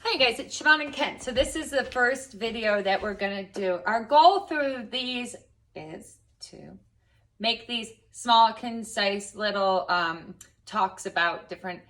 Hi guys, it's Siobhan and Kent. So this is the first video that we're gonna do. Our goal through these is to make these small, concise little talks about different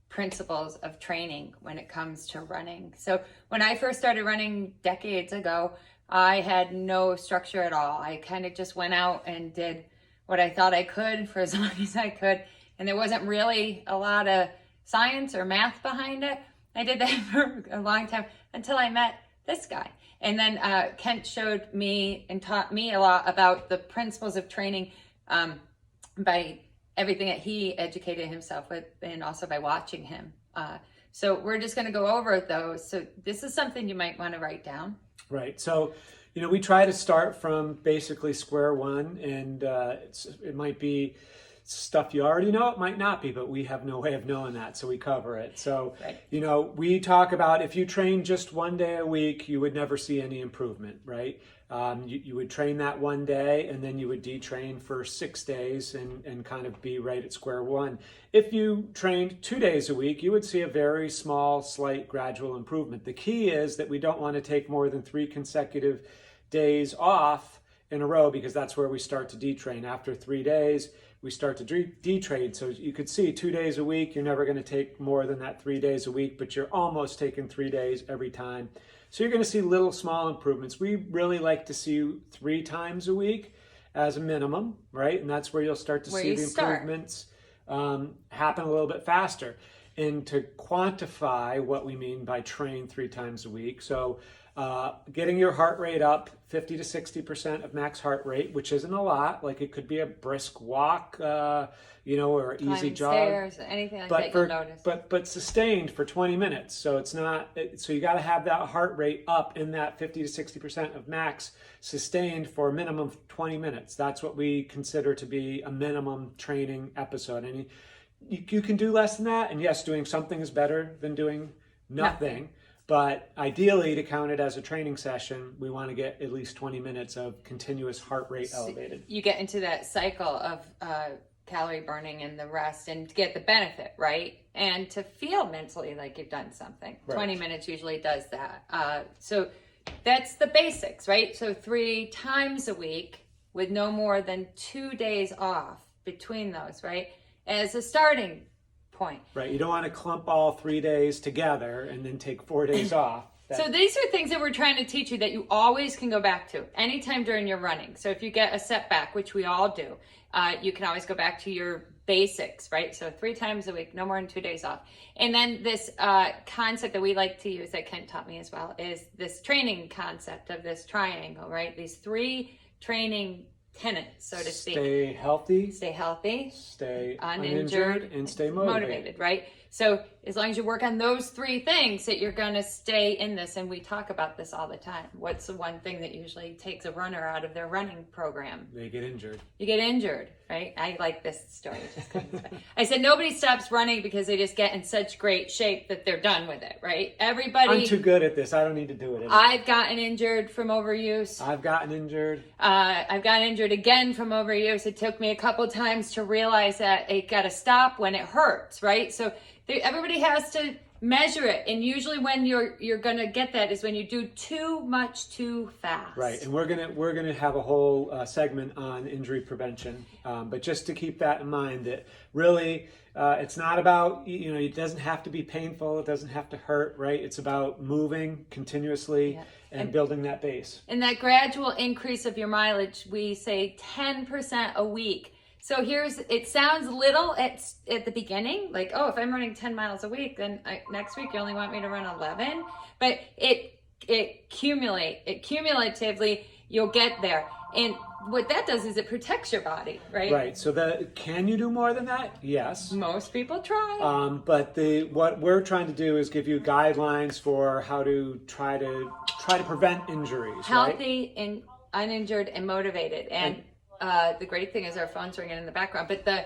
principles of training when it comes to running. So when I first started running decades ago, I had no structure at all. I kind of just went out and did what I thought I could for as long as I could. And there wasn't really a lot of science or math behind it. I did that for a long time until I met this guy. And then Kent showed me and taught me a lot about the principles of training by everything that he educated himself with, and also by watching him. So we're just going to go over those. So this is something you might want to write down. Right. So, we try to start from basically square one, and it might be stuff you already know, it might not be, but we have no way of knowing that, so we cover it. So, right. We talk about if you train just one day a week, you would never see any improvement, right? You would train that one day, and then you would detrain for 6 days and kind of be right at square one. If you trained 2 days a week, you would see a very small, slight, gradual improvement. The key is that we don't want to take more than 3 consecutive days off in a row, because that's where we start to detrain. After 3 days, we start to detrain. So you could see 2 days a week, you're never going to take more than that 3 days a week, but you're almost taking 3 days every time. So you're going to see little small improvements. We really like to see 3 times a week as a minimum, right? And that's where you'll start to see the improvements happen a little bit faster. And to quantify what we mean by train 3 times a week. So getting your heart rate up 50 to 60% of max heart rate, which isn't a lot. Like it could be a brisk walk, or easy jog. Stairs, anything like that you'll notice. But sustained for 20 minutes. So it's not. So you got to have that heart rate up in that 50 to 60% of max, sustained for a minimum of 20 minutes. That's what we consider to be a minimum training episode. And you can do less than that. And yes, doing something is better than doing nothing. But ideally, to count it as a training session, we want to get at least 20 minutes of continuous heart rate elevated. You get into that cycle of calorie burning and the rest, and to get the benefit, right? And to feel mentally like you've done something. Right. 20 minutes usually does that. So that's the basics, right? So 3 times a week with no more than 2 days off between those, right? As a starting point. Right. You don't want to clump all 3 days together and then take 4 days off. So these are things that we're trying to teach you that you always can go back to anytime during your running. So if you get a setback, which we all do, you can always go back to your basics, right? So 3 times a week, no more than 2 days off. And then this concept that we like to use that Kent taught me as well is this training concept of this triangle, right? These 3 training tenets, so to speak. Stay healthy. Stay uninjured, and stay motivated. Right? So as long as you work on those 3 things, that you're going to stay in this. And we talk about this all the time. What's the one thing that usually takes a runner out of their running program? They get injured. You get injured, right? I like this story. I said nobody stops running because they just get in such great shape that they're done with it, right? Everybody. I'm too good at this. I don't need to do it anymore. I've gotten injured from overuse. I've gotten injured again from overuse. It took me a couple times to realize that it got to stop when it hurts, right? So everybody has to measure it, and usually when you're gonna get that is when you do too much too fast. Right, and we're gonna have a whole segment on injury prevention, but just to keep that in mind, that really it's not about it doesn't have to be painful, it doesn't have to hurt, right? It's about moving continuously and building that base. And that gradual increase of your mileage, we say 10% a week. So it sounds little at the beginning, like, oh, if I'm running 10 miles a week, then next week you only want me to run 11. But it cumulatively, you'll get there. And what that does is it protects your body, right? Right. So can you do more than that? Yes. Most people try. But what we're trying to do is give you guidelines for how to try to prevent injuries. Healthy and uninjured and motivated. And the great thing is our phone's ringing in the background. But the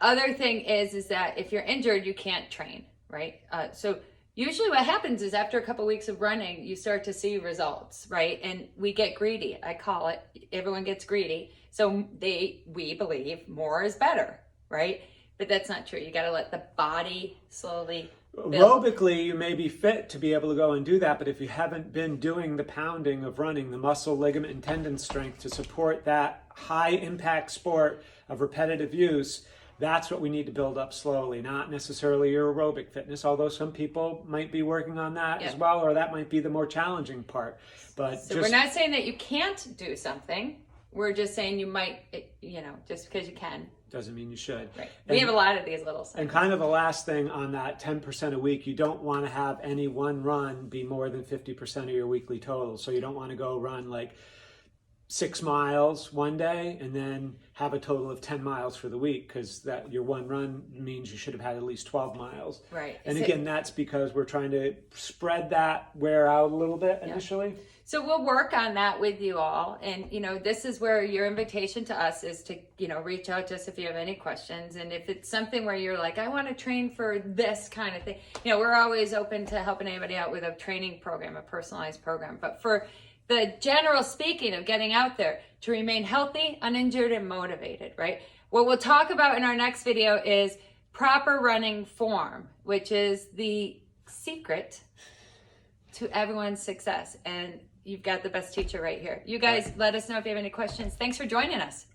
other thing is that if you're injured, you can't train, right? So usually what happens is after a couple of weeks of running, you start to see results, right? And we get greedy, I call it. Everyone gets greedy. So we believe more is better, right? but that's not true. You got to let the body slowly build. Aerobically, you may be fit to be able to go and do that, but if you haven't been doing the pounding of running, the muscle, ligament, and tendon strength to support that high impact sport of repetitive use, that's what we need to build up slowly, not necessarily your aerobic fitness, although some people might be working on that as well, or that might be the more challenging part. But so we're not saying that you can't do something. We're just saying you might, just because you can. Doesn't mean you should. Right. We have a lot of these little signs. And kind of the last thing on that 10% a week, you don't want to have any one run be more than 50% of your weekly total. So you don't want to go run like 6 miles one day and then have a total of 10 miles for the week, because that your one run means you should have had at least 12 miles. Right. And again, that's because we're trying to spread that wear out a little bit initially. So we'll work on that with you all. And, this is where your invitation to us is to, reach out to us if you have any questions. And if it's something where you're like, I want to train for this kind of thing, we're always open to helping anybody out with a training program, a personalized program. But for the general speaking of getting out there to remain healthy, uninjured, and motivated, right? What we'll talk about in our next video is proper running form, which is the secret to everyone's success. And you've got the best teacher right here. You guys, let us know if you have any questions. Thanks for joining us.